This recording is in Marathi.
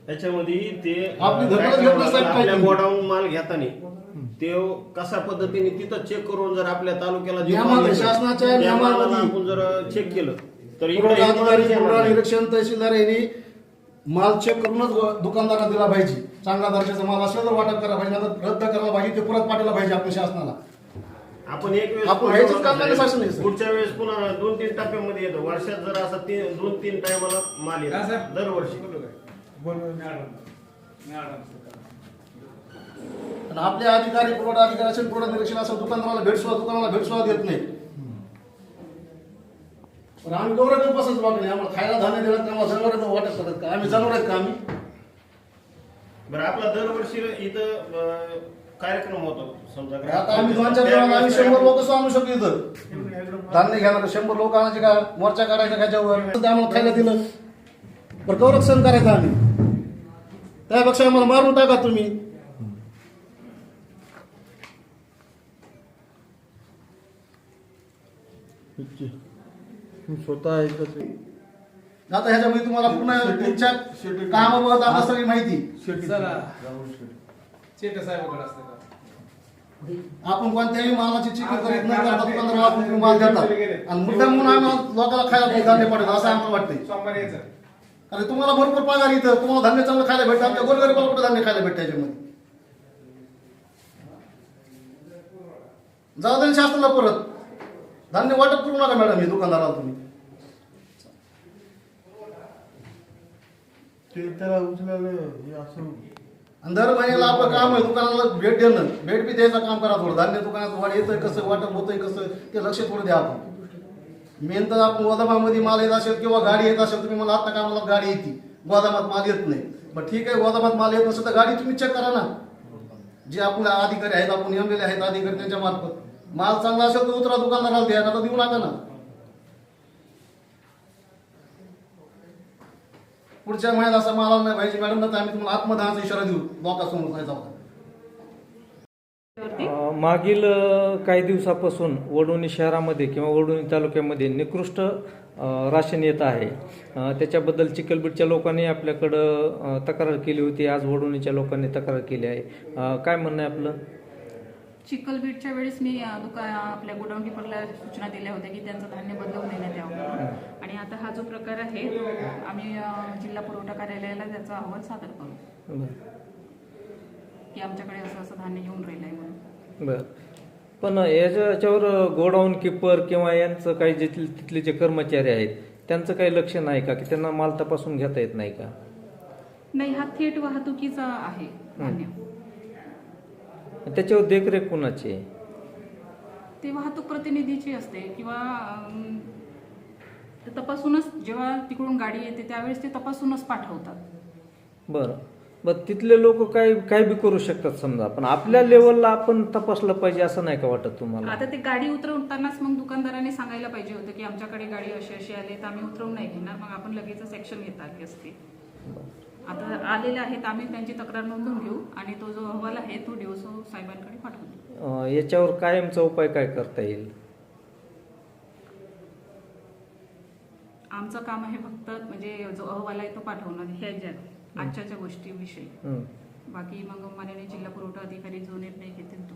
त्याच्यामध्ये ते आपली धर्मच घेत नसतात काय आपल्या तुम्ही? गोडाऊन माल घेताना ते कशा पद्धतीने तिथं चेक करून जर आपल्या तालुक्याला जे नियमात माल येतो, शासनाच्या त्या नियमामध्ये मालाला आपण जर चेक केलं तर इकडे पुरवठा अधिकारी, येणार पुरवठा नाही. निरीक्षण, तहसीलदार यांनी माल चेक करूनच दुकानदाराला दिला पाहिजे. चांगला दर्जाचा माल असला तर वाटप करायला पाहिजे, नाहीतर रद्द करायला पाहिजे, ते परत पाठवला पाहिजे आपल्या शासनाला. आपण एक वेळेस आपण ह्याचंच काम नाही शासन आहे, सर. पुढच्या वेळेस पुन्हा 2-3 टप्प्यामध्ये येतो. वर्षात जर असा 2-3 टायमाला माल येतो दरवर्षी. आणि आपले अधिकारी, पुरवठा अधिकारी असेल, पुरवठा निरीक्षण असेल, दुकानदाराला भेट सुद्धा देत नाही. पण आम्ही गौरव बसच वाटत नाही. आम्हाला खायला धान्य देणार तर आम्हाला जनावर वाटत करत का? आम्ही जनावर आहेत का आम्ही? बरं, आपला दरवर्षी इथं कार्यक्रम होतो समजा. आता आम्ही 2-4 जण आम्ही 100 लोक सुद्धा आणू शकतो इथं. धान्य घेणार 100 लोक आणायचे का? मोर्चा काढायचा त्याच्यावर आम्हाला खायला दिलं बरं, गौरव सण करायचा आम्ही. त्यापेक्षा आम्हाला मारून टाका तुम्ही. स्वतः ऐकत आता ह्याच्यामध्ये तुम्हाला पुन्हा तुमच्या कामाबाबत आता सगळी माहिती. आपण कोणत्याही मालाची चिकन करीत न करता दुकानदाराला आपण माल देतात आणि मुद्दाम म्हणून आम्ही लोकांना खायला धान्य पडेल असं आम्हाला वाटतंय. अरे तुम्हाला भरपूर पगार इथं, तुम्हाला धान्य चांगलं खायला भेटतं, आमच्या गोरगरिबाला कुठं धान्य खायला भेटतं याच्यामध्ये. जाऊ द्या शासनाला परत धान्य वाटप करू नका मॅडम हे दुकानदाराला तुम्ही. ते त्याला उचलायला हे असं आणि दर महिन्याला आपलं काम आहे दुकानाला भेट देणं, भेट बी द्यायचं काम करा थोडं. धान्य दुकानात वाढ येतंय कसं, वाटप होतंय कसं, ते लक्ष थोडं द्या आपण. मेन तर आपण गोदामामध्ये माल येत असेल किंवा गाडी येत असेल, तुम्ही मला आता कामाला गाडी येते, गोदामात माल येत नाही, मग ठीक आहे, गोदामात माल येत नसेल तर गाडी तुम्ही चेक करा ना. जे आपले अधिकारी आहेत, आपण नेमलेले आहेत अधिकारी, त्यांच्या मार्फत माल चांगला असेल तर उतरा दुकानदाराला द्या, आता देऊ नका ना. पुढच्या महिन्यात असा माल आला नाही पाहिजे मॅडम, तर आम्ही तुम्हाला आत्मदहनाचा इशारा देऊ लोकांसमोर काय जाऊ. मागील काही दिवसापासून वडवणी शहरामध्ये किंवा वडवणी तालुक्यामध्ये निकृष्ट राशन येत आहे. त्याच्याबद्दल चिखलबीडच्या लोकांनी आपल्याकडं तक्रार केली होती. आज वडवणीच्या लोकांनी तक्रार केली आहे. काय म्हणणं आहे आपलं? चिखलबीडच्या वेळेस मी आपल्या गोडाऊन किपरला सूचना दिल्या होत्या की त्यांचं धान्य बदलवून देण्यात यावं. आणि आता हा जो प्रकार आहे आम्ही जिल्हा पुरवठा कार्यालयाला त्याचा अहवाल सादर करू की आमच्याकडे असं असं धान्य येऊन राहिलं आहे म्हणून. बरं, पण याच्यावर गोडाऊन किपर किंवा यांचं काही जे तिथले जे कर्मचारी आहेत त्यांचं काही लक्ष नाही का, की त्यांना माल तपासून घेता येत नाही का? नाही, हा थेट वाहतुकीचा आहे धान्य. त्याच्यावर देखरेख कोणाची आहे? ते वाहतूक प्रतिनिधीची असते किंवा ते तपासूनच, जेव्हा तिकडून गाडी येते त्यावेळेस ते तपासूनच पाठवतात. बरं बरं, तिथले लोक काय बी करू शकतात समजा, पण आपल्या लेवलला आपण तपासलं पाहिजे असं नाही का वाटत तुम्हाला? आता ते गाडी उतरवतानाच मग दुकानदारांनी सांगायला पाहिजे होतं की आमच्याकडे गाडी अशी अशी आली तर आम्ही उतरवून नाही घेणार, मग आपण लगेचच ऍक्शन घेता आली असते. आता आलेले आहेत, आम्ही त्यांची तक्रार नोंदवून घेऊ आणि तो जो अहवाल आहे तो DOSO साहेबांकडे पाठवू. याच्यावर कायमचा उपाय काय करता येईल? आमचं काम आहे फक्त म्हणजे जो अहवाल आहे तो पाठवणं, ह्या आजच्या गोष्टीविषयी. बाकी मग माननीय जिल्हा पुरवठा अधिकारी जो निर्णय घेतील तो